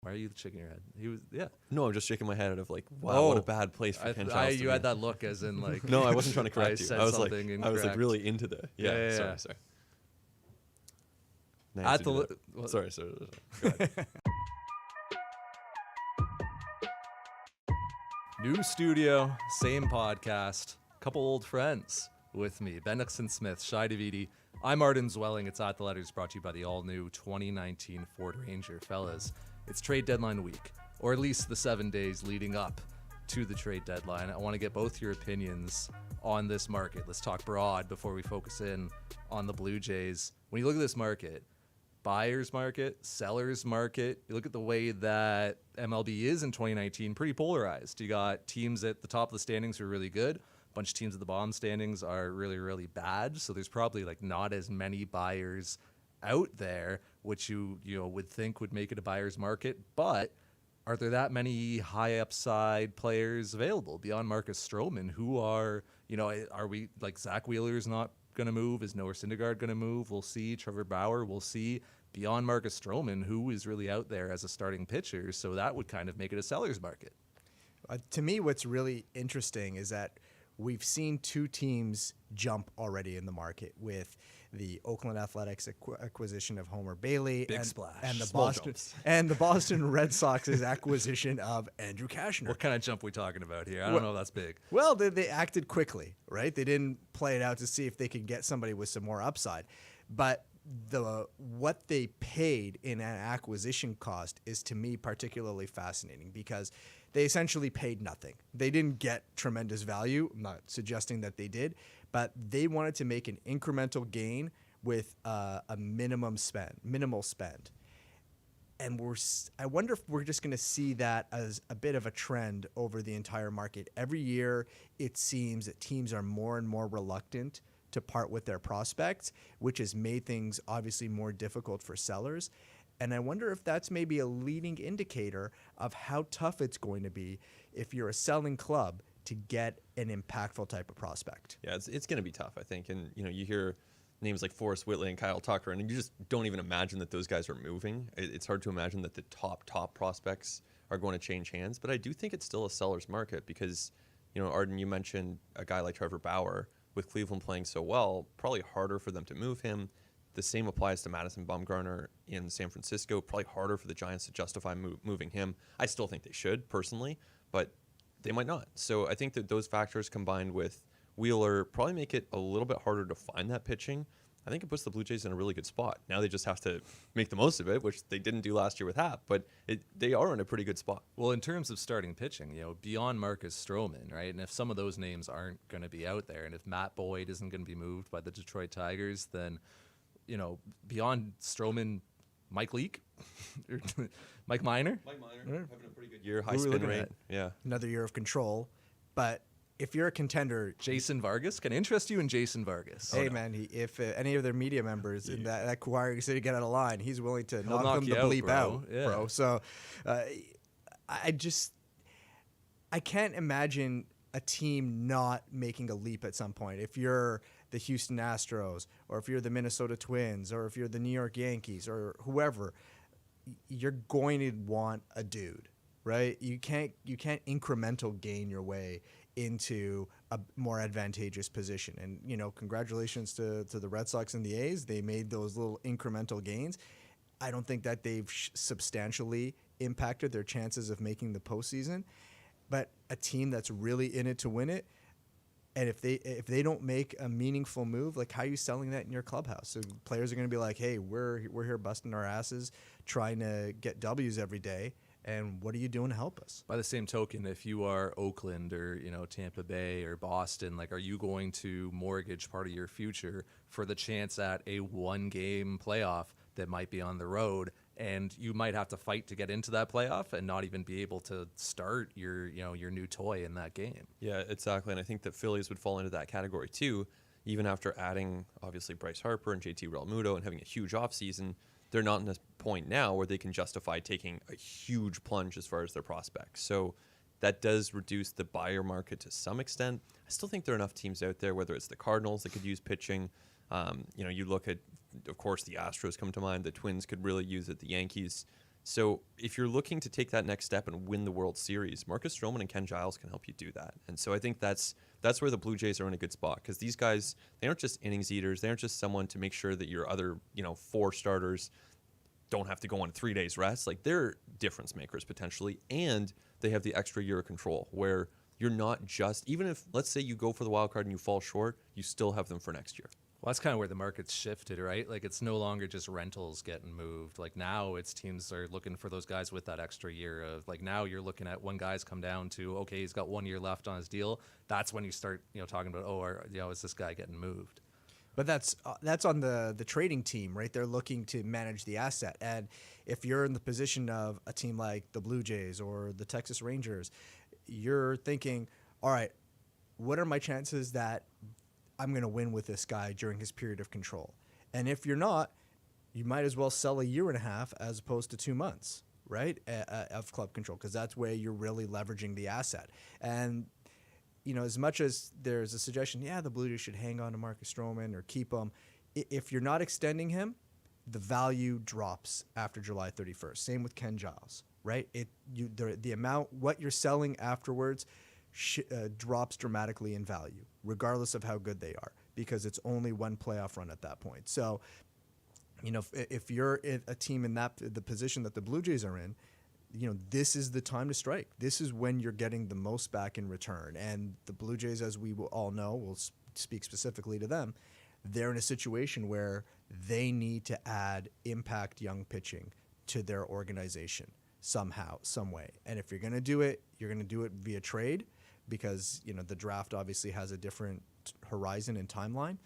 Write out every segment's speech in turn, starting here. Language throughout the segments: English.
Why are you shaking your head? He was, yeah. No, I'm just shaking my head of like, wow, what a bad place for Ken Childs to You be. had that look as in like. No, I wasn't trying to correct you. Said I was like, something I was like incorrect. really into the. Yeah. Yeah. Sorry. Now At the sorry. Go ahead. New studio, same podcast, couple old friends with me, Bendix and Smith, Shy Davidi. I'm Arden Zwelling. It's At the Letters, brought to you by the all-new 2019 Ford Ranger. Fellas, it's trade deadline week, or at least the 7 days leading up to the trade deadline. I want to get both your opinions on this market. Let's talk broad before we focus in on the Blue Jays. When you look at this market, buyer's market, seller's market, you look at the way that MLB is in 2019, pretty polarized. You got teams at the top of the standings who are really good. A bunch of teams at the bottom standings are really, really bad. So there's probably like not as many buyers out there, which you would think would make it a buyer's market. But are there that many high upside players available beyond Marcus Stroman who are we like Zach Wheeler's not going to move? Is Noah Syndergaard going to move? We'll see. Trevor Bauer, we'll see. Beyond Marcus Stroman, who is really out there as a starting pitcher, so that would kind of make it a seller's market. To me, what's really interesting is that we've seen two teams jump already in the market with the Oakland Athletics acquisition of Homer Bailey and the Boston Red Sox's acquisition of Andrew Cashner. What kind of jump are we talking about here? I don't know if that's big. Well, they acted quickly, right? They didn't play it out to see if they could get somebody with some more upside. But what they paid in an acquisition cost is, to me, particularly fascinating because they essentially paid nothing. They didn't get tremendous value. I'm not suggesting that they did, but they wanted to make an incremental gain with a minimal spend. And I wonder if we're just going to see that as a bit of a trend over the entire market. Every year, it seems that teams are more and more reluctant to part with their prospects, which has made things obviously more difficult for sellers. And I wonder if that's maybe a leading indicator of how tough it's going to be if you're a selling club to get an impactful type of prospect. Yeah, it's going to be tough, I think. And, you hear names like Forrest Whitley and Kyle Tucker, and you just don't even imagine that those guys are moving. It's hard to imagine that the top prospects are going to change hands. But I do think it's still a seller's market because, Arden, you mentioned a guy like Trevor Bauer. With Cleveland playing so well, probably harder for them to move him. The same applies to Madison Bumgarner in San Francisco. Probably harder for the Giants to justify moving him. I still think they should, personally, but they might not. So I think that those factors combined with Wheeler probably make it a little bit harder to find that pitching. I think it puts the Blue Jays in a really good spot. Now they just have to make the most of it, which they didn't do last year with Happ, but they are in a pretty good spot. Well, in terms of starting pitching, beyond Marcus Stroman, right? And if some of those names aren't going to be out there, and if Matt Boyd isn't going to be moved by the Detroit Tigers, then, beyond Stroman, Mike Leake, Mike Minor. Mike Minor having a pretty good year, high spin rate. Yeah, another year of control, but. If you're a contender, Jason Vargas can interest you in Jason Vargas. Hey man, if any of their media members in that choir say to get out of line, he's willing to knock them the bleep out, bro. So, I can't imagine a team not making a leap at some point. If you're the Houston Astros, or if you're the Minnesota Twins, or if you're the New York Yankees, or whoever, you're going to want a dude, right? You can't incremental gain your way into a more advantageous position. And, congratulations to the Red Sox and the A's. They made those little incremental gains. I don't think that they've substantially impacted their chances of making the postseason. But a team that's really in it to win it, and if they don't make a meaningful move, like how are you selling that in your clubhouse? So players are going to be like, hey, we're here busting our asses trying to get W's every day. And what are you doing to help us? By the same token, if you are Oakland or Tampa Bay or Boston, like, are you going to mortgage part of your future for the chance at a one-game playoff that might be on the road, and you might have to fight to get into that playoff and not even be able to start your new toy in that game? Yeah, exactly. And I think that Phillies would fall into that category too, even after adding obviously Bryce Harper and JT Realmuto and having a huge offseason. They're not in a point now where they can justify taking a huge plunge as far as their prospects. So that does reduce the buyer market to some extent. I still think there are enough teams out there, whether it's the Cardinals that could use pitching. You look at, of course, the Astros come to mind. The Twins could really use it. The Yankees So if you're looking to take that next step and win the World Series, Marcus Stroman and Ken Giles can help you do that. And so I think that's where the Blue Jays are in a good spot, because these guys, they aren't just innings eaters. They aren't just someone to make sure that your other 4 starters don't have to go on 3 days rest. Like, they're difference makers potentially, and they have the extra year of control where you're not just, even if, let's say, you go for the wild card and you fall short, you still have them for next year. Well, that's kind of where the market's shifted, right? Like, it's no longer just rentals getting moved. Like, now it's teams are looking for those guys with that extra year of, like, now you're looking at when guys come down to, okay, he's got 1 year left on his deal. That's when you start, talking about, is this guy getting moved? But that's on the trading team, right? They're looking to manage the asset. And if you're in the position of a team like the Blue Jays or the Texas Rangers, you're thinking, all right, what are my chances that I'm going to win with this guy during his period of control? And if you're not, you might as well sell a year and a half as opposed to 2 months, right, of club control, because that's where you're really leveraging the asset. And as much as there's a suggestion, the Blue Jays should hang on to Marcus Stroman or keep him, if you're not extending him, the value drops after July 31st. Same with Ken Giles, right? The amount, what you're selling afterwards drops dramatically in value, regardless of how good they are, because it's only one playoff run at that point. So, if you're a team in the position that the Blue Jays are in, this is the time to strike. This is when you're getting the most back in return. And the Blue Jays, as we all know, we'll speak specifically to them, they're in a situation where they need to add impact young pitching to their organization somehow, some way. And if you're going to do it, you're going to do it via trade, because the draft obviously has a different horizon and timeline.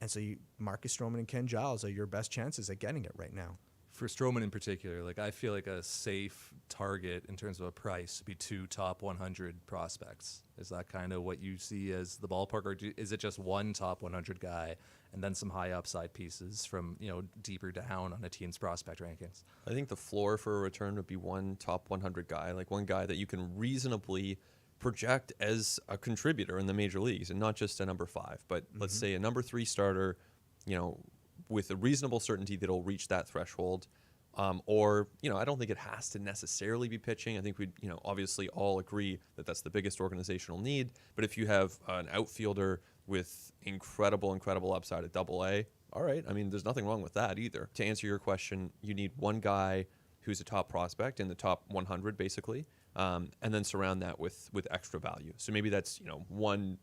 And so Marcus Stroman and Ken Giles are your best chances at getting it right now. For Stroman in particular, like, I feel like a safe target in terms of a price would be 2 top 100 prospects. Is that kind of what you see as the ballpark, or is it just one top 100 guy and then some high upside pieces from deeper down on a team's prospect rankings? I think the floor for a return would be one top 100 guy, like one guy that you can reasonably project as a contributor in the major leagues, and not just a number 5, but let's say a number 3 starter, with a reasonable certainty that it'll reach that threshold. Or, I don't think it has to necessarily be pitching. I think we'd, obviously all agree that that's the biggest organizational need. But if you have an outfielder with incredible upside at AA, all right. I mean, there's nothing wrong with that either. To answer your question, you need one guy who's a top prospect in the top 100, basically, and then surround that with extra value. So maybe that's, one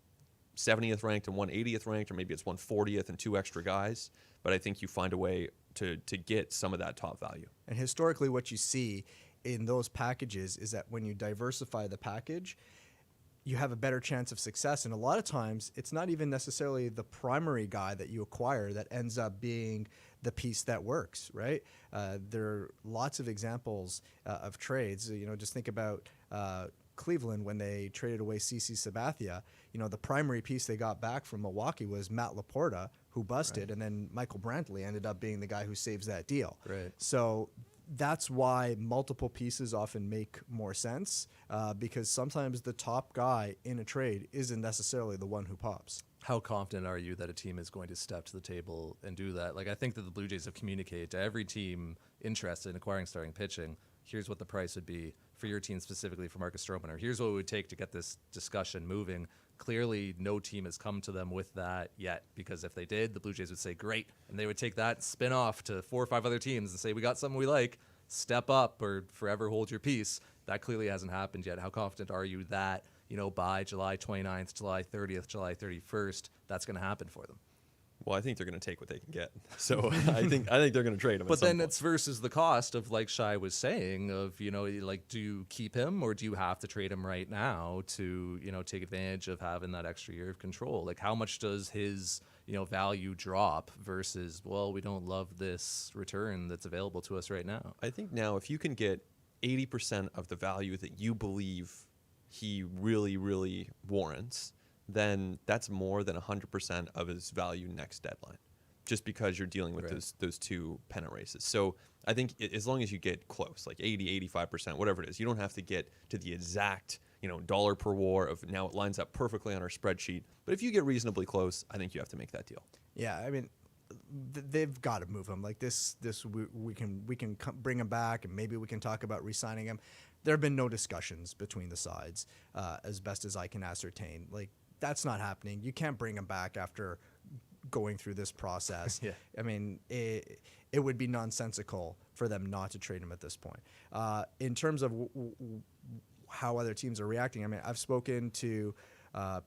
70th ranked and 180th ranked, or maybe it's 140th and 2 extra guys. But I think you find a way to get some of that top value. And historically, what you see in those packages is that when you diversify the package, you have a better chance of success. And a lot of times, it's not even necessarily the primary guy that you acquire that ends up being the piece that works, right? There are lots of examples of trades. Just think about Cleveland when they traded away CC Sabathia. The primary piece they got back from Milwaukee was Matt Laporta, who busted, right, and then Michael Brantley ended up being the guy who saves that deal. Right. So that's why multiple pieces often make more sense, because sometimes the top guy in a trade isn't necessarily the one who pops. How confident are you that a team is going to step to the table and do that? Like, I think that the Blue Jays have communicated to every team interested in acquiring starting pitching, here's what the price would be for your team specifically for Marcus Stroman, or here's what it would take to get this discussion moving. Clearly, no team has come to them with that yet, because if they did, the Blue Jays would say, great, and they would take that spin off to 4 or 5 other teams and say, we got something we like, step up or forever hold your peace. That clearly hasn't happened yet. How confident are you that, by July 29th, July 30th, July 31st, that's going to happen for them? Well, I think they're going to take what they can get. So I think they're going to trade him. But then it's versus the cost of, like Shai was saying, of, like, do you keep him or do you have to trade him right now to, take advantage of having that extra year of control? Like, how much does his, value drop versus, well, we don't love this return that's available to us right now? I think now if you can get 80% of the value that you believe he really, really warrants, then that's more than 100% of his value next deadline, just because you're dealing with those 2 pennant races. So I think as long as you get close, like 80, 85%, whatever it is, you don't have to get to the exact, dollar per war of now it lines up perfectly on our spreadsheet. But if you get reasonably close, I think you have to make that deal. Yeah, I mean, they've got to move him. Like this we can bring him back, and maybe we can talk about re-signing him. There have been no discussions between the sides, as best as I can ascertain. Like, that's not happening. You can't bring him back after going through this process. Yeah. I mean, it would be nonsensical for them not to trade him at this point. In terms of how other teams are reacting, I mean, I've spoken to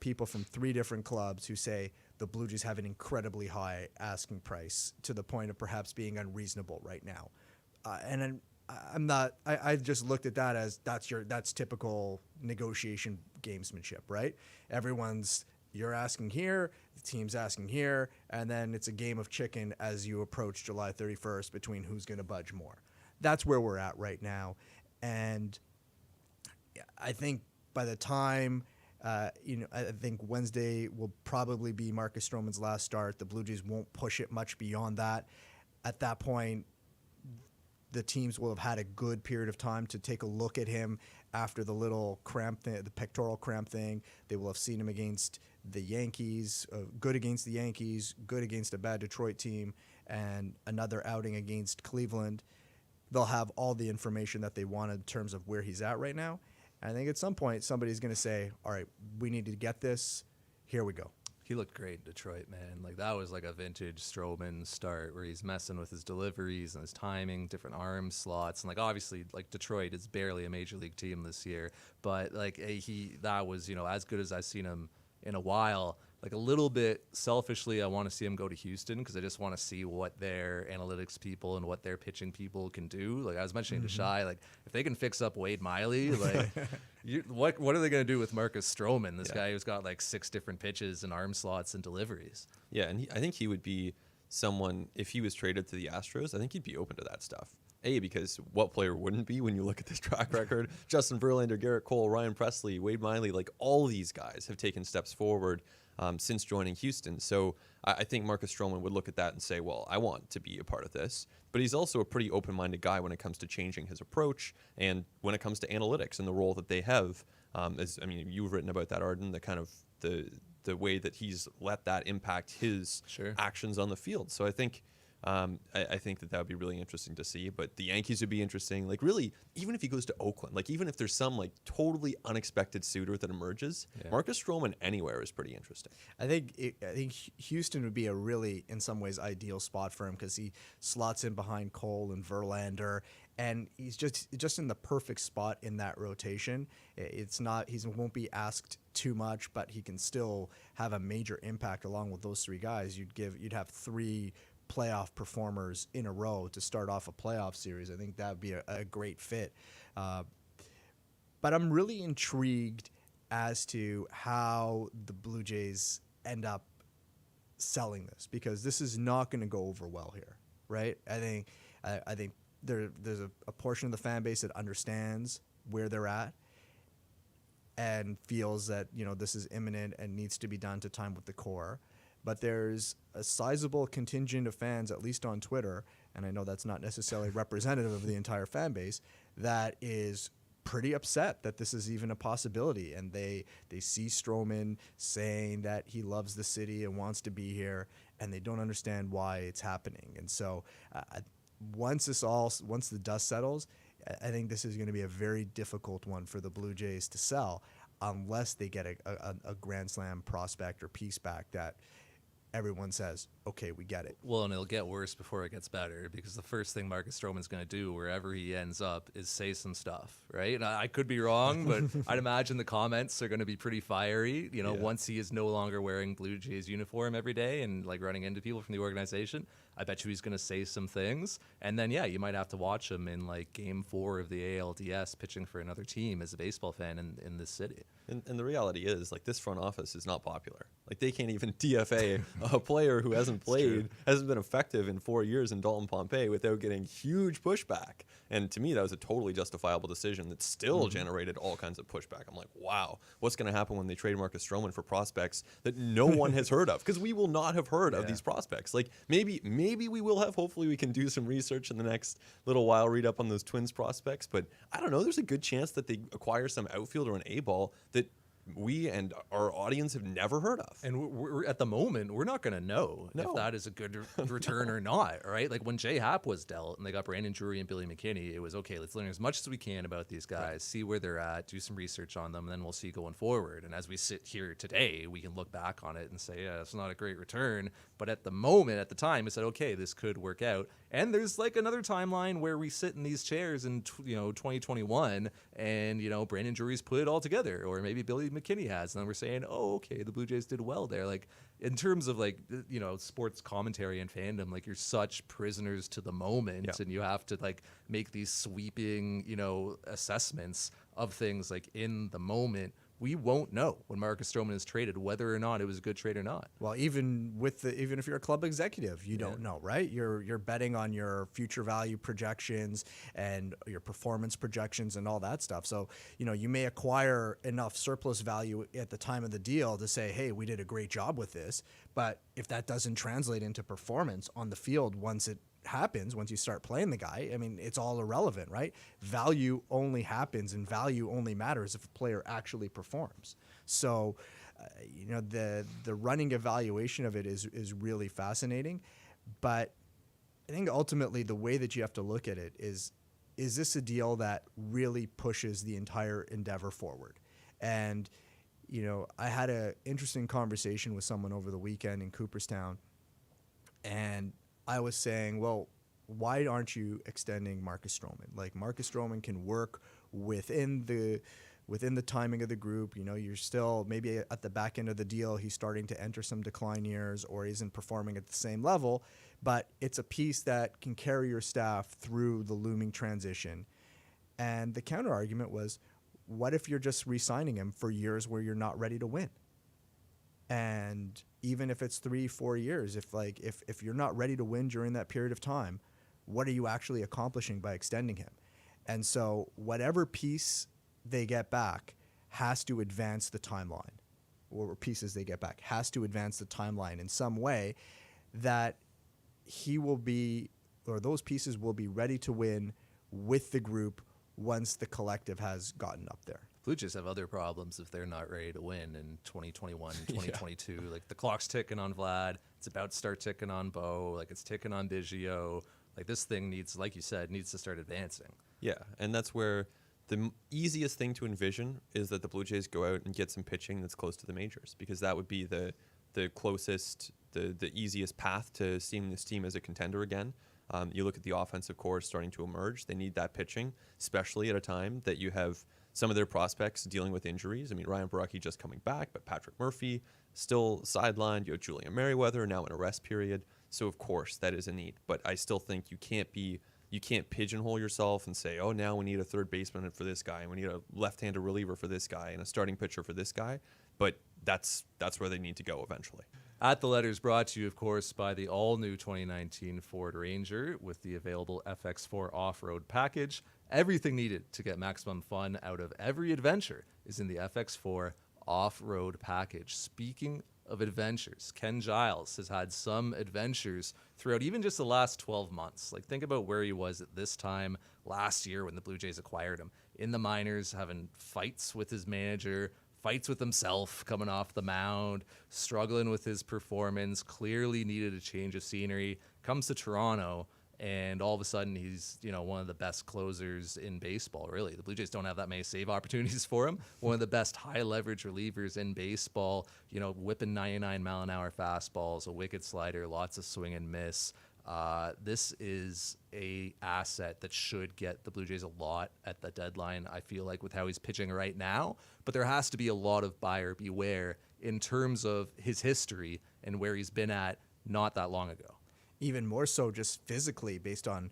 people from 3 different clubs who say the Blue Jays have an incredibly high asking price to the point of perhaps being unreasonable right now. And I'm not. I just looked at that as that's typical negotiation gamesmanship, right? You're asking here, the team's asking here, and then it's a game of chicken as you approach July 31st between who's going to budge more. That's where we're at right now, and I think by the time, I think Wednesday will probably be Marcus Stroman's last start. The Blue Jays won't push it much beyond that. At that point, the teams will have had a good period of time to take a look at him after the little cramp thing, the pectoral cramp thing. They will have seen him against the Yankees, good against the Yankees, good against a bad Detroit team, and another outing against Cleveland. They'll have all the information that they want in terms of where he's at right now. And I think at some point somebody's going to say, all right, we need to get this. Here we go. He looked great in Detroit, man. Like, that was like a vintage Stroman start where he's messing with his deliveries and his timing, different arm slots. And, like, obviously, like, Detroit is barely a major league team this year. But, like, that was, as good as I've seen him in a while. Like, a little bit selfishly, I want to see him go to Houston because I just want to see what their analytics people and what their pitching people can do. Like, I was mentioning to Shai, like, if they can fix up Wade Miley, like, what are they going to do with Marcus Stroman, this guy who's got, like, 6 different pitches and arm slots and deliveries? Yeah, and I think he would be someone, if he was traded to the Astros, I think he'd be open to that stuff. Because what player wouldn't be when you look at this track record? Justin Verlander, Garrett Cole, Ryan Presley, Wade Miley, like, all these guys have taken steps forward since joining Houston. So I think Marcus Stroman would look at that and say, well, I want to be a part of this. But he's also a pretty open-minded guy when it comes to changing his approach and when it comes to analytics and the role that they have. You've written about that, Arden, the kind of the way that he's let that impact his actions on the field. So I think I think that would be really interesting to see. But the Yankees would be interesting. Like, really, even if he goes to Oakland, like, even if there's some, like, totally unexpected suitor that emerges, Marcus Stroman anywhere is pretty interesting. I think Houston would be a really, in some ways, ideal spot for him because he slots in behind Cole and Verlander, and he's just in the perfect spot in that rotation. It's not, he won't be asked too much, but he can still have a major impact along with those 3 guys. You'd have 3 playoff performers in a row to start off a playoff series. I think that would be a great fit. But I'm really intrigued as to how the Blue Jays end up selling this, because this is not going to go over well here, right? I think there's a portion of the fan base that understands where they're at and feels that, this is imminent and needs to be done to time with the core. But there's a sizable contingent of fans, at least on Twitter, and I know that's not necessarily representative of the entire fan base, that is pretty upset that this is even a possibility. And they see Stroman saying that he loves the city and wants to be here, and they don't understand why it's happening. And so once the dust settles, I think this is going to be a very difficult one for the Blue Jays to sell unless they get a Grand Slam prospect or piece back that everyone says, okay, we get it. Well, and it'll get worse before it gets better, because the first thing Marcus Stroman's going to do wherever he ends up is say some stuff, right? And I could be wrong, but I'd imagine the comments are going to be pretty fiery, once he is no longer wearing Blue Jays uniform every day and, like, running into people from the organization. I bet you he's going to say some things. And then, you might have to watch him in, like, Game 4 of the ALDS pitching for another team as a baseball fan in this city. And the reality is, like, this front office is not popular. Like, they can't even DFA a player who hasn't played, hasn't been effective in 4 years in Dalton Pompey without getting huge pushback. And to me, that was a totally justifiable decision that still generated all kinds of pushback. I'm like, wow, what's going to happen when they trade Marcus Stroman for prospects that no one has heard of? Because we will not have heard of these prospects. Like, maybe we will have. Hopefully we can do some research in the next little while, read up on those Twins prospects. But I don't know. There's a good chance that they acquire some outfield or an A-ball that we and our audience have never heard of. And we're at the moment, we're not going to know if that is a good return or not, right? Like when Jay Happ was dealt and they got Brandon Drury and Billy McKinney, it was, okay, let's learn as much as we can about these guys, see where they're at, do some research on them, and then we'll see going forward. And as we sit here today, we can look back on it and say, yeah, it's not a great return. But at the moment, at the time, it said, okay, this could work out. And there's like another timeline where we sit in these chairs in 2021 and, Brandon Drury's put it all together, or maybe Billy McKinney has. And then we're saying, oh, okay, the Blue Jays did well there. Like in terms of like, sports commentary and fandom, like you're such prisoners to the moment and you have to like make these sweeping, assessments of things like in the moment. We won't know when Marcus Stroman is traded whether or not it was a good trade or not. Well, even if you're a club executive, you don't know, right? You're betting on your future value projections and your performance projections and all that stuff. So, you may acquire enough surplus value at the time of the deal to say, hey, we did a great job with this. But if that doesn't translate into performance on the field once it happens, once you start playing the guy, I mean, it's all irrelevant, right? Value only happens and value only matters if a player actually performs. So, the running evaluation of it is really fascinating. But I think ultimately the way that you have to look at it is this a deal that really pushes the entire endeavor forward? And, I had an interesting conversation with someone over the weekend in Cooperstown, and I was saying, well, why aren't you extending Marcus Stroman? Like Marcus Stroman can work within the timing of the group. You're still maybe at the back end of the deal, he's starting to enter some decline years or isn't performing at the same level, but it's a piece that can carry your staff through the looming transition. And the counter argument was, what if you're just re-signing him for years where you're not ready to win? And even if it's 3-4 years, if you're not ready to win during that period of time, what are you actually accomplishing by extending him? And so whatever piece they get back has to advance the timeline, or pieces they get back has to advance the timeline in some way that he will be, or those pieces will be ready to win with the group once the collective has gotten up there. Blue Jays have other problems if they're not ready to win in 2021, 2022. Like the clock's ticking on Vlad. It's about to start ticking on Bo. Like it's ticking on Biggio. Like this thing needs, like you said, needs to start advancing. Yeah, and that's where the easiest thing to envision is that the Blue Jays go out and get some pitching that's close to the majors, because that would be the closest, the easiest path to seeing this team as a contender again. You look at the offensive core starting to emerge. They need that pitching, especially at a time that you have some of their prospects dealing with injuries. I mean, Ryan Baraki just coming back, but Patrick Murphy still sidelined. You have Julian Merriweather now in a rest period. So, of course, that is a need. But I still think you can't pigeonhole yourself and say, oh, now we need a third baseman for this guy, and we need a left-handed reliever for this guy, and a starting pitcher for this guy. But that's where they need to go eventually. At the Letters, brought to you, of course, by the all-new 2019 Ford Ranger with the available FX4 off-road package. Everything needed to get maximum fun out of every adventure is in the FX4 off-road package. Speaking of adventures, Ken Giles has had some adventures throughout even just the last 12 months. Like, think about where he was at this time last year when the Blue Jays acquired him. In the minors, having fights with his manager, fights with himself coming off the mound, struggling with his performance, clearly needed a change of scenery, comes to Toronto, and all of a sudden he's, one of the best closers in baseball, really. The Blue Jays don't have that many save opportunities for him. One of the best high leverage relievers in baseball, whipping 99-mile-an-hour fastballs, a wicked slider, lots of swing and miss. This is a asset that should get the Blue Jays a lot at the deadline, I feel like, with how he's pitching right now. But there has to be a lot of buyer beware in terms of his history and where he's been at not that long ago. Even more so just physically, based on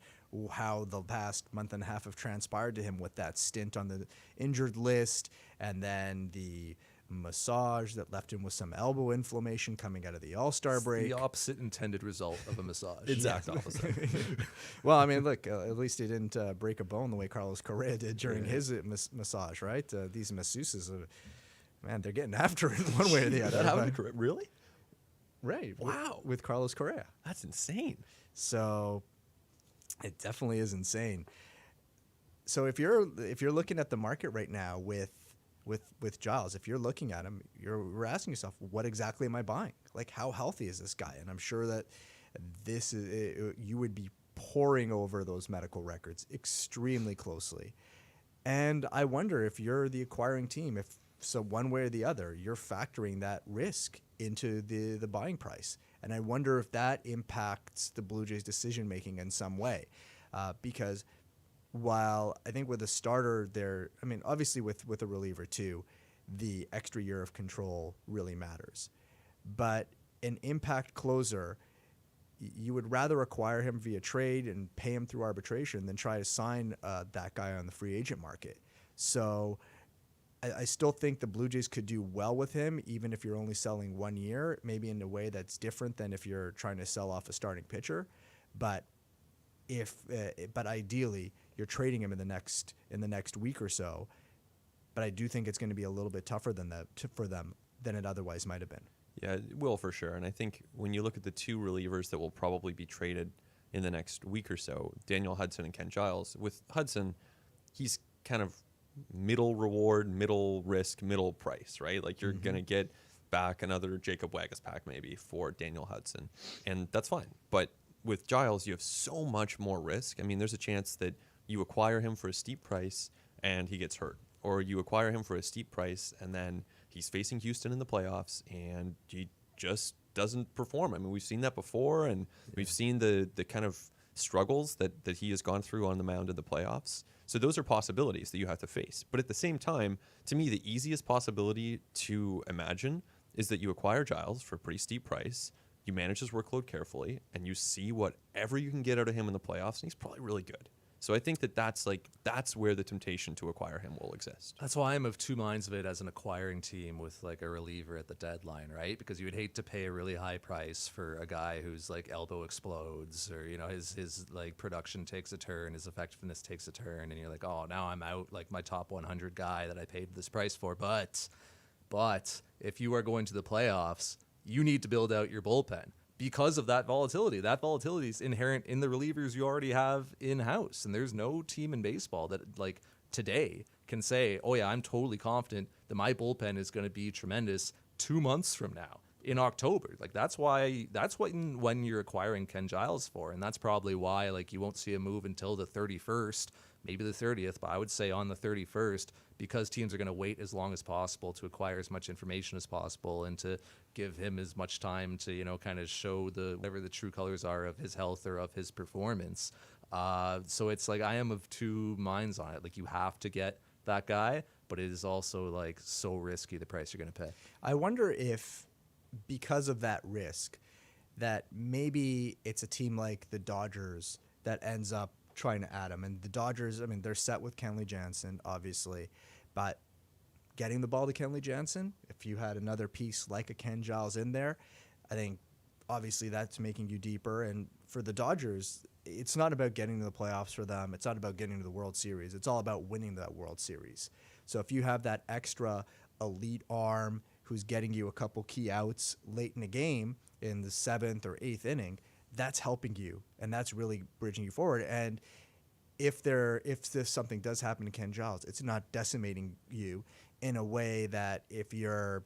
how the past month and a half have transpired to him with that stint on the injured list, and then the massage that left him with some elbow inflammation coming out of the All-Star break. The opposite intended result of a massage. Exact opposite. Well, I mean, look, at least he didn't break a bone the way Carlos Correa did during his massage, right? These masseuses, man, they're getting after it one way or the other. That happened to Correa? Really? Right. Wow. With Carlos Correa. That's insane. So it definitely is insane. So if you're looking at the market right now with with Giles. If you're looking at him, you're asking yourself, what exactly am I buying? Like, how healthy is this guy? And I'm sure that you would be poring over those medical records extremely closely. And I wonder if you're the acquiring team, if so one way or the other, you're factoring that risk into the buying price. And I wonder if that impacts the Blue Jays' decision-making in some way. Because while I think with a starter there, I mean, obviously with a reliever too, the extra year of control really matters. But an impact closer, you would rather acquire him via trade and pay him through arbitration than try to sign that guy on the free agent market. So I still think the Blue Jays could do well with him, even if you're only selling 1 year, maybe in a way that's different than if you're trying to sell off a starting pitcher. But but ideally, you're trading him in the next week or so. But I do think it's going to be a little bit tougher for them than it otherwise might have been. Yeah, it will for sure. And I think when you look at the two relievers that will probably be traded in the next week or so, Daniel Hudson and Ken Giles. With Hudson, he's kind of middle reward, middle risk, middle price, right? Like you're going to get back another Jacob Wagaspack maybe for Daniel Hudson, and that's fine. But with Giles, you have so much more risk. I mean, there's a chance that you acquire him for a steep price and he gets hurt, or you acquire him for a steep price and then he's facing Houston in the playoffs and he just doesn't perform. I mean, we've seen that before, and we've seen the kind of struggles that he has gone through on the mound in the playoffs. So those are possibilities that you have to face. But at the same time, to me, the easiest possibility to imagine is that you acquire Giles for a pretty steep price, you manage his workload carefully, and you see whatever you can get out of him in the playoffs, and he's probably really good. So I think that's where the temptation to acquire him will exist. That's why I'm of two minds of it as an acquiring team with like a reliever at the deadline, right? Because you would hate to pay a really high price for a guy whose like elbow explodes, or his like production takes a turn, his effectiveness takes a turn, and you're like, oh, now I'm out like my top 100 guy that I paid this price for. But if you are going to the playoffs, you need to build out your bullpen. Because of that volatility. That volatility is inherent in the relievers you already have in-house. And there's no team in baseball that, like, today can say, oh, yeah, I'm totally confident that my bullpen is going to be tremendous 2 months from now in October. Like, that's when you're acquiring Ken Giles for. And that's probably why, like, you won't see a move until the 31st, maybe the 30th, but I would say on the 31st, because teams are going to wait as long as possible to acquire as much information as possible and to give him as much time to, kind of show whatever the true colors are of his health or of his performance. So it's like I am of two minds on it. Like, you have to get that guy, but it is also like so risky the price you're going to pay. I wonder if because of that risk that maybe it's a team like the Dodgers that ends up trying to add him. And the Dodgers, I mean, they're set with Kenley Jansen, obviously, but getting the ball to Kenley Jansen, if you had another piece like a Ken Giles in there, I think obviously that's making you deeper. And for the Dodgers, it's not about getting to the playoffs for them. It's not about getting to the World Series. It's all about winning that World Series. So if you have that extra elite arm who's getting you a couple key outs late in the game in the 7th or 8th inning, that's helping you, and that's really bridging you forward. And if something does happen to Ken Giles, it's not decimating you in a way that if you're,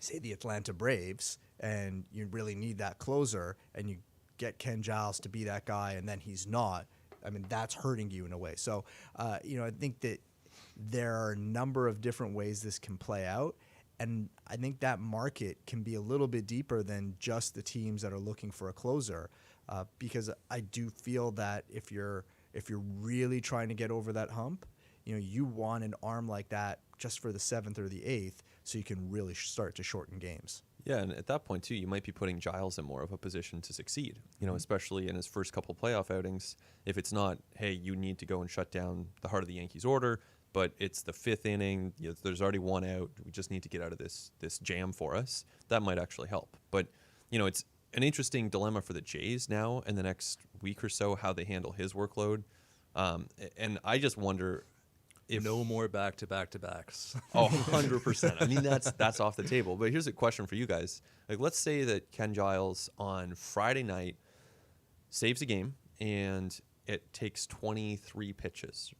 say, the Atlanta Braves and you really need that closer and you get Ken Giles to be that guy and then he's not, I mean, that's hurting you in a way. So, I think that there are a number of different ways this can play out. And I think that market can be a little bit deeper than just the teams that are looking for a closer, because I do feel that if you're really trying to get over that hump, you want an arm like that just for the 7th or the 8th, so you can really start to shorten games. Yeah, and at that point too, you might be putting Giles in more of a position to succeed. Especially in his first couple playoff outings. If it's not, hey, you need to go and shut down the heart of the Yankees order, but it's the 5th inning, there's already one out, we just need to get out of this jam for us, that might actually help. But, it's an interesting dilemma for the Jays now in the next week or so, how they handle his workload. And I just wonder if... No more back-to-back-to-backs. Oh, 100%. I mean, that's off the table. But here's a question for you guys. Like, let's say that Ken Giles on Friday night saves a game and it takes 23 pitches.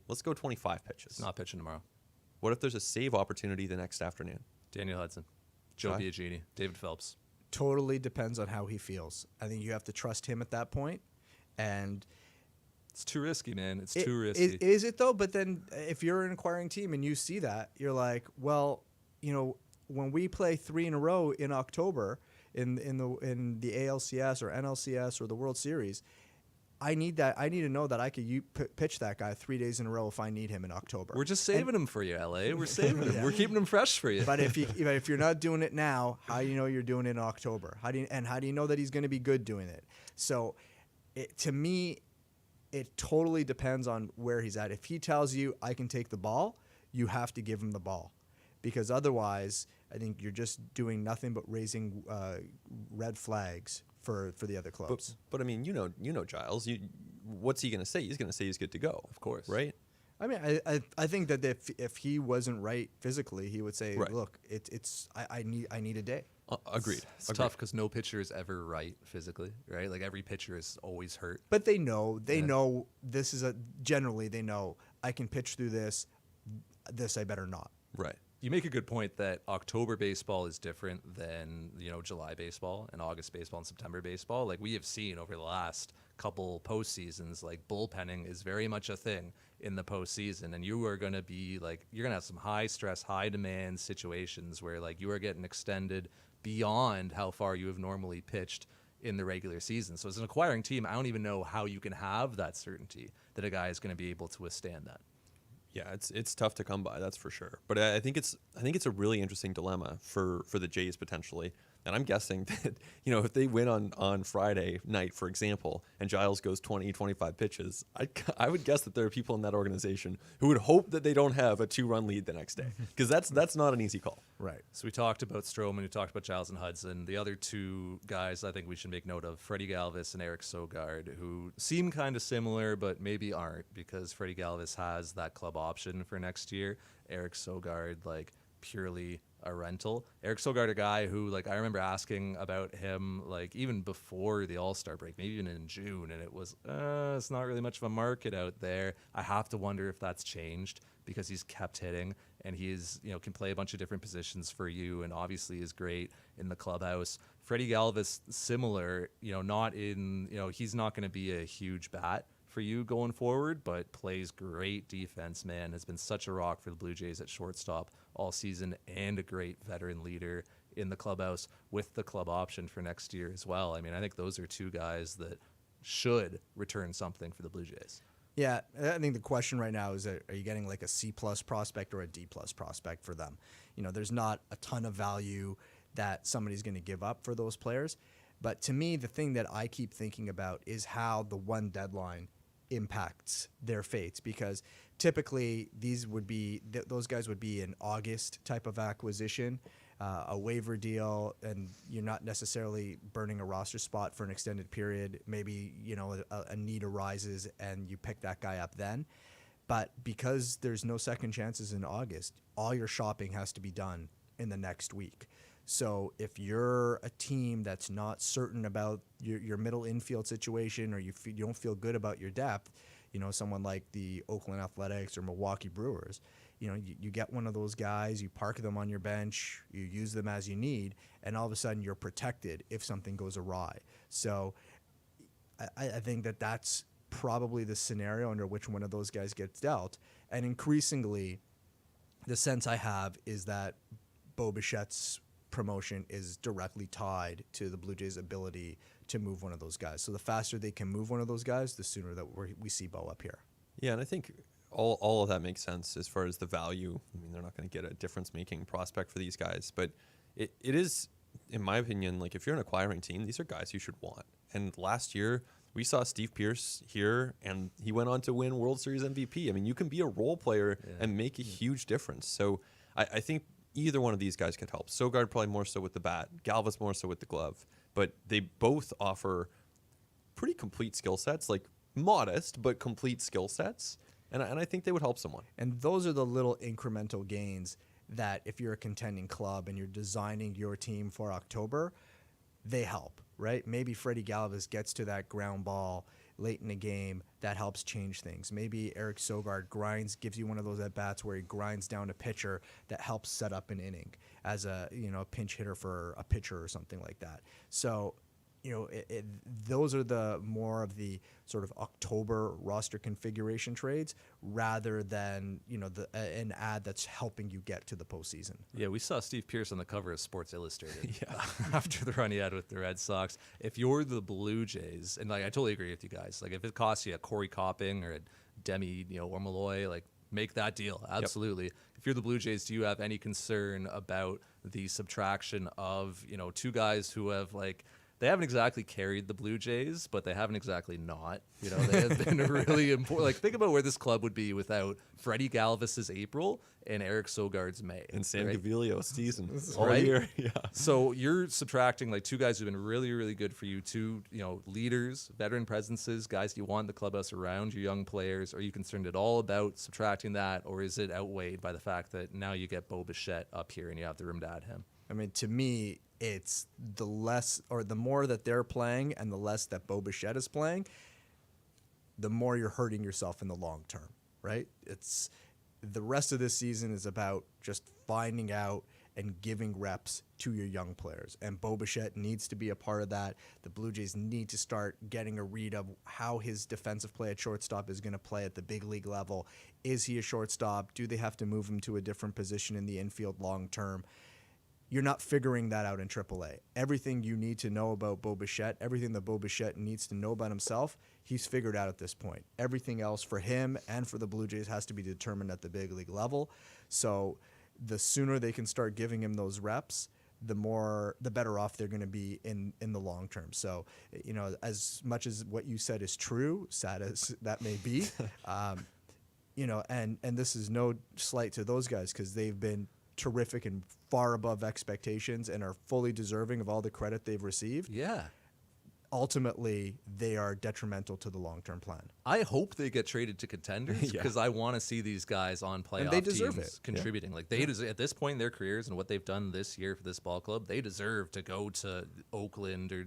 Let's go 25 pitches. Not pitching tomorrow. What if there's a save opportunity the next afternoon? Daniel Hudson, Joe Biagini, David Phelps. Totally depends on how he feels. I think you have to trust him at that point, and it's too risky, man. It's too risky. Is it though? But then if you're an acquiring team and you see that, you're like, well, when we play 3 in a row in October in the ALCS or NLCS or the World Series, I need to know that I could pitch that guy 3 days in a row if I need him in October. We're just saving him for you, LA. We're saving him. We're keeping him fresh for you. But if you're not doing it now, how do you know you're doing it in October? How do you know that he's going to be good doing it? So, to me, it totally depends on where he's at. If he tells you I can take the ball, you have to give him the ball, because otherwise, I think you're just doing nothing but raising red flags for the other clubs. But I mean, Giles. What's he going to say? He's going to say he's good to go. Of course, right? I mean, I think that if he wasn't right physically, he would say, right. "Look, I need a day." Agreed. It's tough because no pitcher is ever right physically, right? Like every pitcher is always hurt. But they know this is generally they know I can pitch through this. This I better not. Right. You make a good point that October baseball is different than, July baseball and August baseball and September baseball. Like we have seen over the last couple postseasons, like bullpenning is very much a thing in the postseason. And you are going to be like, you're going to have some high stress, high demand situations where like you are getting extended beyond how far you have normally pitched in the regular season. So as an acquiring team, I don't even know how you can have that certainty that a guy is going to be able to withstand that. Yeah, it's tough to come by, that's for sure. But I think it's a really interesting dilemma for the Jays potentially. And I'm guessing that, if they win on Friday night, for example, and Giles goes 20, 25 pitches, I would guess that there are people in that organization who would hope that they don't have a 2-run lead the next day, because that's not an easy call. Right. So we talked about Stroman, we talked about Giles and Hudson. The other two guys I think we should make note of, Freddie Galvis and Eric Sogard, who seem kind of similar but maybe aren't, because Freddie Galvis has that club option for next year. Eric Sogard, like, purely a rental. Eric Sogard, a guy who, like, I remember asking about him, like, even before the All-Star break, maybe even in June, and it was, it's not really much of a market out there. I have to wonder if that's changed, because he's kept hitting, and he's, can play a bunch of different positions for you, and obviously is great in the clubhouse. Freddie Galvis, similar, not in, he's not going to be a huge bat for you going forward, but plays great defense, man. Has been such a rock for the Blue Jays at shortstop all season, and a great veteran leader in the clubhouse with the club option for next year as well. I mean, I think those are two guys that should return something for the Blue Jays. Yeah, I think the question right now is, are you getting like a C+ prospect or a D+ prospect for them? There's not a ton of value that somebody's going to give up for those players. But to me, the thing that I keep thinking about is how the one deadline impacts their fates, because typically those guys would be an August type of acquisition, a waiver deal, and you're not necessarily burning a roster spot for an extended period. Maybe a need arises and you pick that guy up then. But because there's no second chances in August, all your shopping has to be done in the next week. So if you're a team that's not certain about your middle infield situation, or you don't feel good about your depth, someone like the Oakland Athletics or Milwaukee Brewers, you get one of those guys, you park them on your bench, you use them as you need, and all of a sudden you're protected if something goes awry. So I think that's probably the scenario under which one of those guys gets dealt. And increasingly, the sense I have is that Bo Bichette's promotion is directly tied to the Blue Jays' ability to move one of those guys. So the faster they can move one of those guys, the sooner that we see Bo up here. Yeah, and I think all of that makes sense as far as the value. I mean, they're not going to get a difference-making prospect for these guys, but it is, in my opinion, like if you're an acquiring team, these are guys you should want. And last year, we saw Steve Pearce here, and he went on to win World Series MVP. I mean, you can be a role player and make a huge difference. So I think either one of these guys could help. Sogard probably more so with the bat, Galvis more so with the glove, but they both offer pretty complete skill sets, like modest but complete skill sets, and I think they would help someone. And those are the little incremental gains that if you're a contending club and you're designing your team for October, they help, right? Maybe Freddie Galvis gets to that ground ball late in the game that helps change things. Maybe Eric Sogard gives you one of those at-bats where he grinds down a pitcher that helps set up an inning as a pinch hitter for a pitcher or something like that. So those are the more of the sort of October roster configuration trades rather than an ad that's helping you get to the postseason. Yeah, we saw Steve Pearce on the cover of Sports Illustrated after the run he had with the Red Sox. If you're the Blue Jays, and I totally agree with you guys, if it costs you a Corey Copping or a Demi or Malloy, make that deal. Absolutely. Yep. If you're the Blue Jays, do you have any concern about the subtraction of two guys who have they haven't exactly carried the Blue Jays, but they haven't exactly not. They have been really important. Think about where this club would be without Freddie Galvis's April and Eric Sogard's May. And Sam Gaviglio's season all year. Yeah. So you're subtracting two guys who've been really, really good for you, two leaders, veteran presences, guys you want the clubhouse around your young players. Are you concerned at all about subtracting that, or is it outweighed by the fact that now you get Bo Bichette up here and you have the room to add him? I mean, to me, it's the less or the more that they're playing and the less that Bo Bichette is playing, the more you're hurting yourself in the long term, right? It's the rest of this season is about just finding out and giving reps to your young players. And Bo Bichette needs to be a part of that. The Blue Jays need to start getting a read of how his defensive play at shortstop is going to play at the big league level. Is he a shortstop? Do they have to move him to a different position in the infield long term? You're not figuring that out in AAA. Everything you need to know about Bo Bichette, everything that Bo Bichette needs to know about himself, he's figured out at this point. Everything else for him and for the Blue Jays has to be determined at the big league level. So the sooner they can start giving him those reps, the better off they're going to be in the long term. So, as much as what you said is true, sad as that may be, and this is no slight to those guys because they've been terrific and far above expectations and are fully deserving of all the credit they've received. Yeah. Ultimately, they are detrimental to the long-term plan. I hope they get traded to contenders because I want to see these guys on playoff they deserve teams it. contributing. They deserve, at this point in their careers and what they've done this year for this ball club, they deserve to go to Oakland or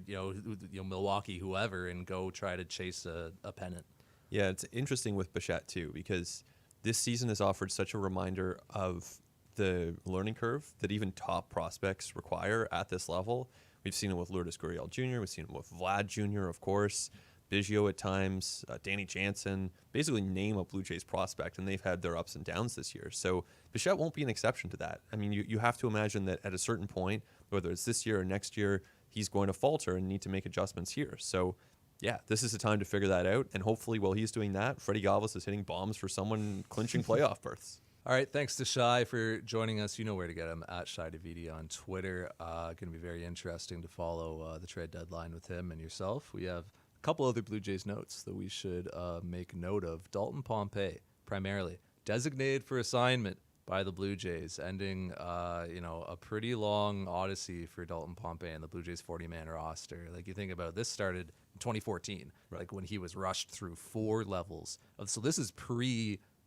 Milwaukee, whoever, and go try to chase a pennant. Yeah, it's interesting with Bichette too because this season has offered such a reminder of the learning curve that even top prospects require at this level. We've seen it with Lourdes Gurriel Jr., we've seen it with Vlad Jr., of course, Biggio at times, Danny Jansen, basically name a Blue Jays prospect, and they've had their ups and downs this year. So Bichette won't be an exception to that. I mean, you have to imagine that at a certain point, whether it's this year or next year, he's going to falter and need to make adjustments here. So yeah, this is the time to figure that out, and hopefully while he's doing that, Freddie Galvis is hitting bombs for someone clinching playoff berths. All right, thanks to Shai for joining us. You know where to get him, at Shai Davidi on Twitter. Going to be very interesting to follow the trade deadline with him and yourself. We have a couple other Blue Jays notes that we should make note of. Dalton Pompey, primarily, designated for assignment by the Blue Jays, ending a pretty long odyssey for Dalton Pompey and the Blue Jays 40-man roster. You think about it, this started in 2014, right, when he was rushed through 4 levels. So this is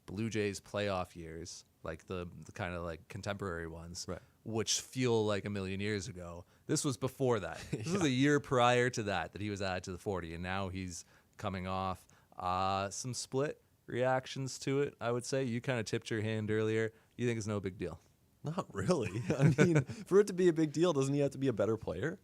Blue Jays playoff years, the kind of contemporary ones, right, which feel like a million years ago. This was before that. This was a year prior to that he was added to the 40, and now he's coming off. Some split reactions to it, I would say. You kind of tipped your hand earlier. You think it's no big deal? Not really. I mean, for it to be a big deal, doesn't he have to be a better player?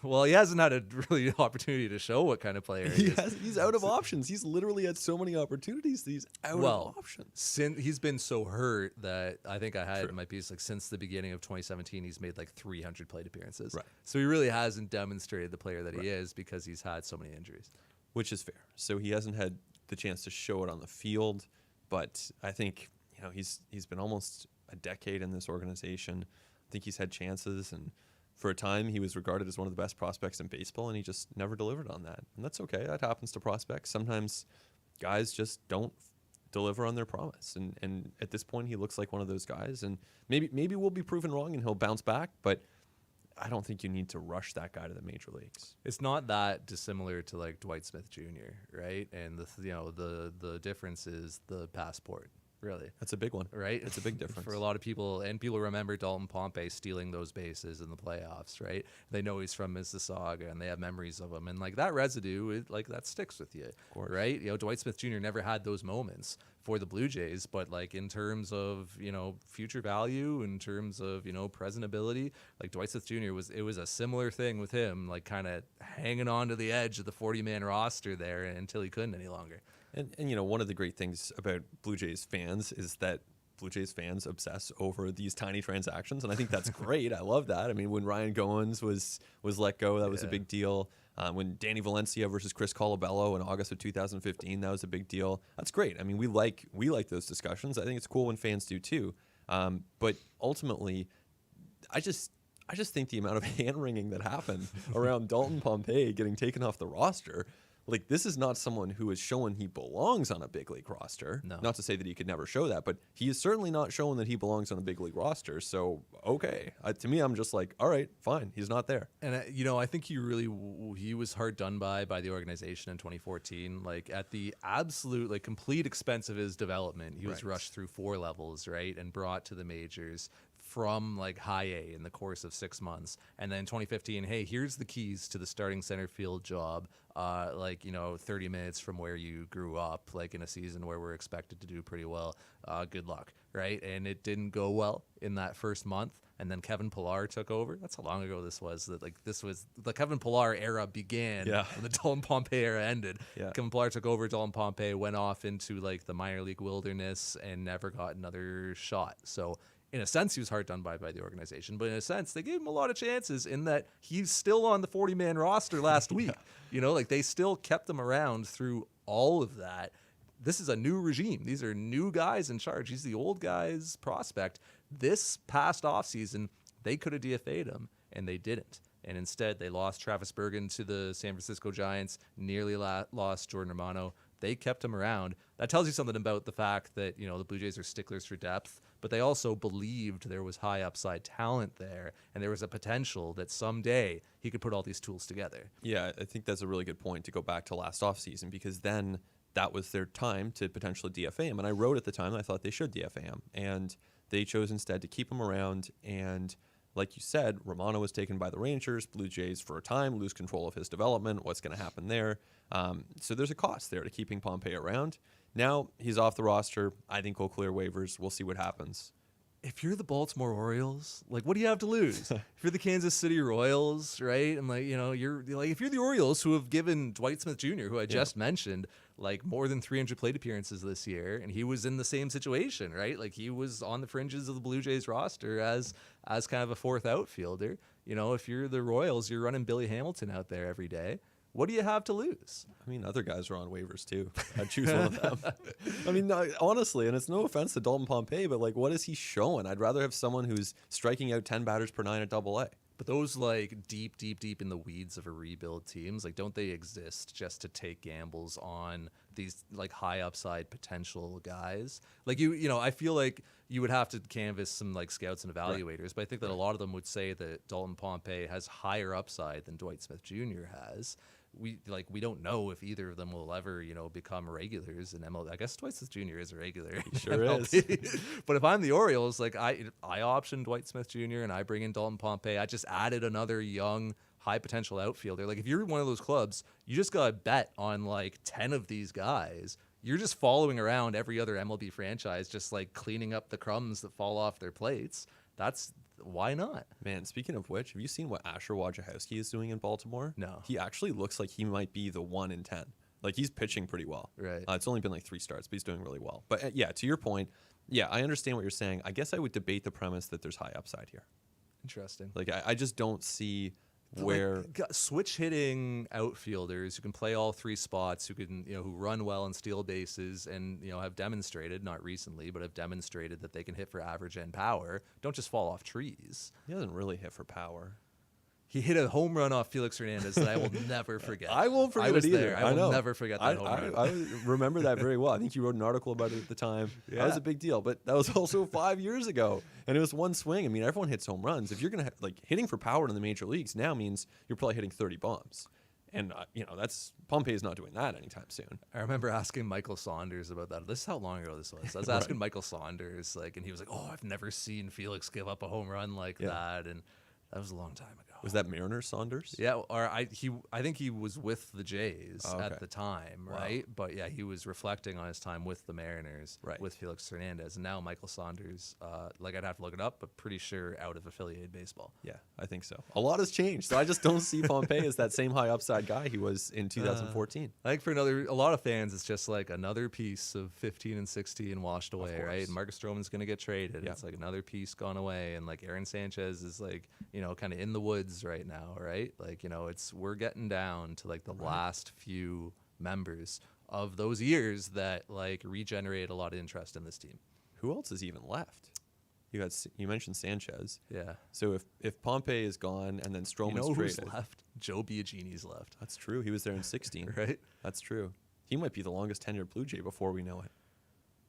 Well, he hasn't had a really opportunity to show what kind of player he is. He's out of options. He's literally had so many opportunities. He's out of options. He's been so hurt that I think I had in my piece, since the beginning of 2017, he's made 300 plate appearances. Right. So he really hasn't demonstrated the player that he is because he's had so many injuries. Which is fair. So he hasn't had the chance to show it on the field, but I think he's been almost a decade in this organization. I think he's had chances, and for a time, he was regarded as one of the best prospects in baseball, and he just never delivered on that. And that's okay. That happens to prospects. Sometimes guys just don't deliver on their promise. And at this point, he looks like one of those guys. And maybe we'll be proven wrong and he'll bounce back, but I don't think you need to rush that guy to the major leagues. It's not that dissimilar to Dwight Smith Jr., right? And the difference is the passport, really. That's a big one, right? It's a big difference for a lot of people, and people remember Dalton Pompey stealing those bases in the playoffs, right? They know he's from Mississauga, and they have memories of him, and like that residue, like that sticks with you, right? You know, Dwight Smith Jr. never had those moments for the Blue Jays, but like in terms of, you know, future value, in terms of, you know, presentability, like Dwight Smith Jr. was a similar thing with him, like kind of hanging on to the edge of the 40-man roster there until he couldn't any longer. And you know, one of the great things about Blue Jays fans is that Blue Jays fans obsess over these tiny transactions, and I think that's great. I love that. I mean, when Ryan Goins was let go, that was a big deal. When Danny Valencia versus Chris Colabello in August of 2015, that was a big deal. That's great. I mean, we like those discussions. I think it's cool when fans do too. But ultimately, I just think the amount of hand-wringing that happened around Dalton Pompey getting taken off the roster, like, this is not someone who is showing he belongs on a big league roster. No. Not to say that he could never show that, but he is certainly not showing that he belongs on a big league roster. So, okay. To me, I'm just like, all right, fine. He's not there. And, you know, I think he was hard done by the organization in 2014. Like, at the absolute, like, complete expense of his development, he was rushed through 4 levels, right, and brought to the majors from like high A in the course of 6 months. And then 2015, hey, here's the keys to the starting center field job. Like, you know, 30 minutes from where you grew up, like in a season where we're expected to do pretty well. Good luck, right? And it didn't go well in that first month. And then Kevin Pillar took over. That's how long ago this was. That like this was the Kevin Pillar era began when the Dalton Pompey era ended. Yeah. Kevin Pillar took over. Dalton Pompey went off into like the minor league wilderness and never got another shot. So in a sense, he was hard done by the organization, but in a sense, they gave him a lot of chances in that he's still on the 40-man roster last week. You know, like they still kept him around through all of that. This is a new regime. These are new guys in charge. He's the old guy's prospect. This past offseason, they could have DFA'd him, and they didn't. And instead, they lost Travis Bergen to the San Francisco Giants, nearly lost Jordan Romano. They kept him around. That tells you something about the fact that, you know, the Blue Jays are sticklers for depth, but they also believed there was high upside talent there, and there was a potential that someday he could put all these tools together. Yeah, I think that's a really good point to go back to last offseason, because then that was their time to potentially DFA him. And I wrote at the time that I thought they should DFA him, and they chose instead to keep him around. And like you said, Romano was taken by the Rangers. Blue Jays, for a time, lose control of his development. What's going to happen there? So there's a cost there to keeping Pompey around. Now he's off the roster. I think he'll clear waivers. We'll see what happens. If you're the Baltimore Orioles, like, what do you have to lose? If you're the Kansas City Royals, right? And, like, you know, you're like, if you're the Orioles, who have given Dwight Smith Jr., who I just mentioned, like more than 300 plate appearances this year, and he was in the same situation, right? Like, he was on the fringes of the Blue Jays roster as kind of a fourth outfielder. You know, if you're the Royals, you're running Billy Hamilton out there every day. What do you have to lose? I mean, other guys are on waivers too. I'd choose one of them. I mean, honestly, and it's no offense to Dalton Pompey, but like, what is he showing? I'd rather have someone who's striking out 10 batters per 9 at AA. But those like deep in the weeds of a rebuild teams, like, don't they exist just to take gambles on these like high upside potential guys? Like you know, I feel like you would have to canvass some like scouts and evaluators, but I think that a lot of them would say that Dalton Pompey has higher upside than Dwight Smith Jr. has. We don't know if either of them will ever, you know, become regulars in MLB. I guess Dwight Smith Jr. is a regular. He sure is. But if I'm the Orioles, like I option Dwight Smith Jr. and I bring in Dalton Pompey, I just added another young, high potential outfielder. Like, if you're one of those clubs, you just got to bet on like 10 of these guys. You're just following around every other MLB franchise, just like cleaning up the crumbs that fall off their plates. Why not? Man, speaking of which, have you seen what Asher Wojciechowski is doing in Baltimore? No. He actually looks like he might be the 1 in 10. Like, he's pitching pretty well. Right. It's only been like 3 starts, but he's doing really well. But yeah, to your point, yeah, I understand what you're saying. I guess I would debate the premise that there's high upside here. Interesting. Like, I just don't see where switch hitting outfielders who can play all 3 spots, who can, you know, who run well and steal bases, and, you know, have demonstrated, not recently, but have demonstrated that they can hit for average and power. Don't just fall off trees. He doesn't really hit for power. He hit a home run off Felix Hernandez that I will never forget. I won't forget it either. There. I will never forget that home run. I remember that very well. I think you wrote an article about it at the time. Yeah. That was a big deal, but that was also 5 years ago, and it was one swing. I mean, everyone hits home runs. If you're going to hitting for power in the major leagues now means you're probably hitting 30 bombs. And, that's Pompey's not doing that anytime soon. I remember asking Michael Saunders about that. This is how long ago this was. I was asking Michael Saunders, and he was like, "Oh, I've never seen Felix give up a home run like that," and that was a long time ago. Was that Mariner Saunders? Yeah, or I think he was with the Jays at the time, right? But yeah, he was reflecting on his time with the Mariners, with Felix Hernandez, and now Michael Saunders. I'd have to look it up, but pretty sure out of affiliated baseball. Yeah, I think so. A lot has changed, so I just don't see Pompey as that same high upside guy he was in 2014. I think for a lot of fans, it's just like another piece of 15 and 16 washed away, right? And Marcus Stroman's going to get traded. Yeah. It's like another piece gone away, and like Aaron Sanchez is like kind of in the woods right now, right? Like, we're getting down to like the last few members of those years that like regenerate a lot of interest in this team. Who else is even left? You mentioned Sanchez. Yeah. So if Pompey is gone and then Stroman's who's traded, left? Joe Biagini's left. That's true. He was there in 16. Right? That's true. He might be the longest tenured Blue Jay before we know it.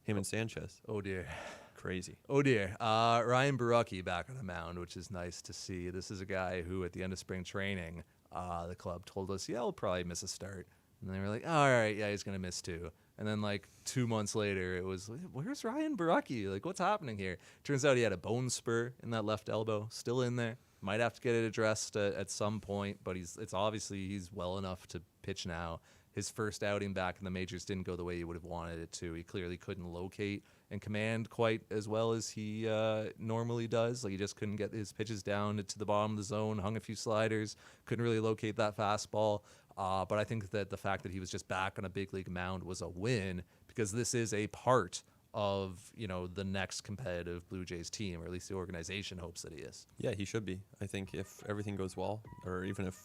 Him and Sanchez. Oh dear. Crazy. Oh dear. Ryan Borucki back on the mound, which is nice to see. This is a guy who at the end of spring training, the club told us, he'll probably miss a start. And they were like, all right, yeah, he's going to miss 2. And then like 2 months later, it was, where's Ryan Borucki? Like, what's happening here? Turns out he had a bone spur in that left elbow, still in there. Might have to get it addressed at some point, but he's well enough to pitch now. His first outing back in the majors didn't go the way he would have wanted it to. He clearly couldn't locate and command quite as well as he normally does. Like, he just couldn't get his pitches down to the bottom of the zone, hung a few sliders, couldn't really locate that fastball. But I think that the fact that he was just back on a big league mound was a win, because this is a part of, the next competitive Blue Jays team, or at least the organization hopes that he is. Yeah, he should be. I think if everything goes well, or even if,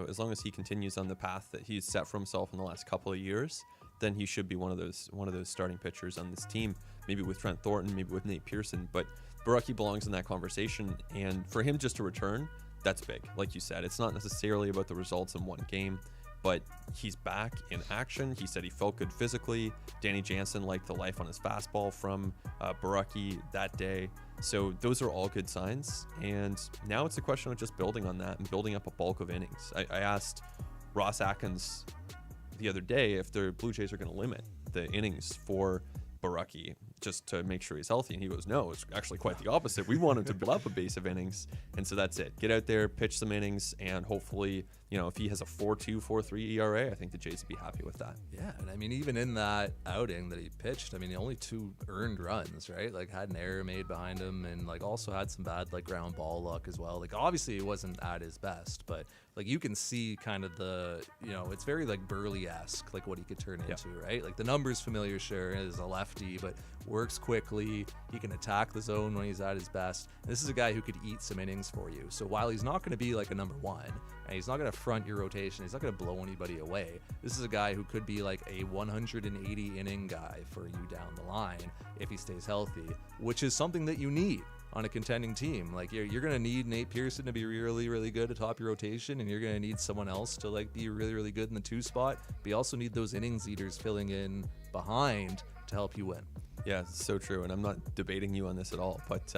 as long as he continues on the path that he's set for himself in the last couple of years, then he should be one of those starting pitchers on this team, maybe with Trent Thornton, maybe with Nate Pearson. But Borucki belongs in that conversation, and for him just to return, that's big. Like you said, it's not necessarily about the results in one game, but he's back in action. He said he felt good physically. Danny Jansen liked the life on his fastball from Borucki that day. So those are all good signs. And now it's a question of just building on that and building up a bulk of innings. I asked Ross Atkins the other day if the Blue Jays are going to limit the innings for Borucki just to make sure he's healthy, and he goes, no, it's actually quite the opposite. We want him to build up a base of innings, and so that's it. Get out there, pitch some innings, and hopefully, if he has a 4.2, 4.3 ERA, I think the Jays would be happy with that. Yeah, and I mean, even in that outing that he pitched, I mean, only 2 earned runs, right? Like, had an error made behind him, and like also had some bad like ground ball luck as well. Like, obviously he wasn't at his best, but like you can see kind of the, it's very like Burley-esque, like what he could turn into, right? Like the numbers familiar, sure, is a lefty, but works quickly. He can attack the zone when he's at his best. And this is a guy who could eat some innings for you. So while he's not going to be like a number 1, and he's not going to front your rotation, he's not going to blow anybody away. This is a guy who could be like a 180 inning guy for you down the line if he stays healthy, which is something that you need on a contending team. Like you're going to need Nate Pearson to be really, really good atop your rotation, and you're going to need someone else to like be really, really good in the 2 spot. But you also need those innings eaters filling in behind to help you win. Yeah, it's so true, and I'm not debating you on this at all, but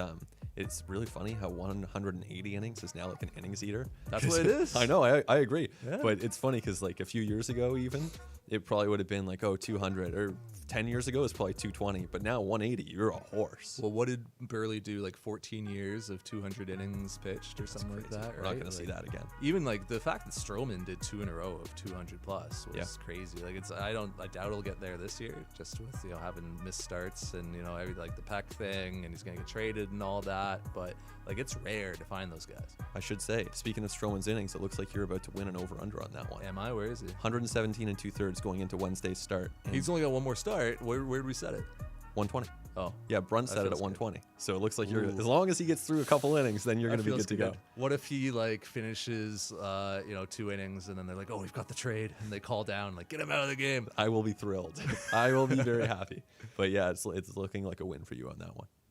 it's really funny how 180 innings is now like an innings eater. That's what it is. I know, I agree. Yeah. But it's funny because like a few years ago even, it probably would have been like, 200, or 10 years ago it's probably 220, but now 180, you're a horse. Well, what did Burley do, like 14 years of 200 innings pitched or something like that, right? We're not going to see that again. Even like the fact that Stroman did 2 in a row of 200 plus was crazy. Like I doubt he'll get there this year, just with, having missed starts and, every like the Peck thing, and he's going to get traded and all that, but like it's rare to find those guys. I should say, speaking of Stroman's innings, it looks like you're about to win an over-under on that one. Am I? Where is he? 117 2/3 going into Wednesday's start. He's only got 1 more start. Where did we set it? 120. Oh. Yeah, Brunt set it at 120. Good. So it looks like you're, as long as he gets through a couple innings, then you're going to be good to go. What if he like finishes 2 innings and then they're like, oh, we've got the trade, and they call down like, get him out of the game? I will be thrilled. I will be very happy. But yeah, it's looking like a win for you on that one.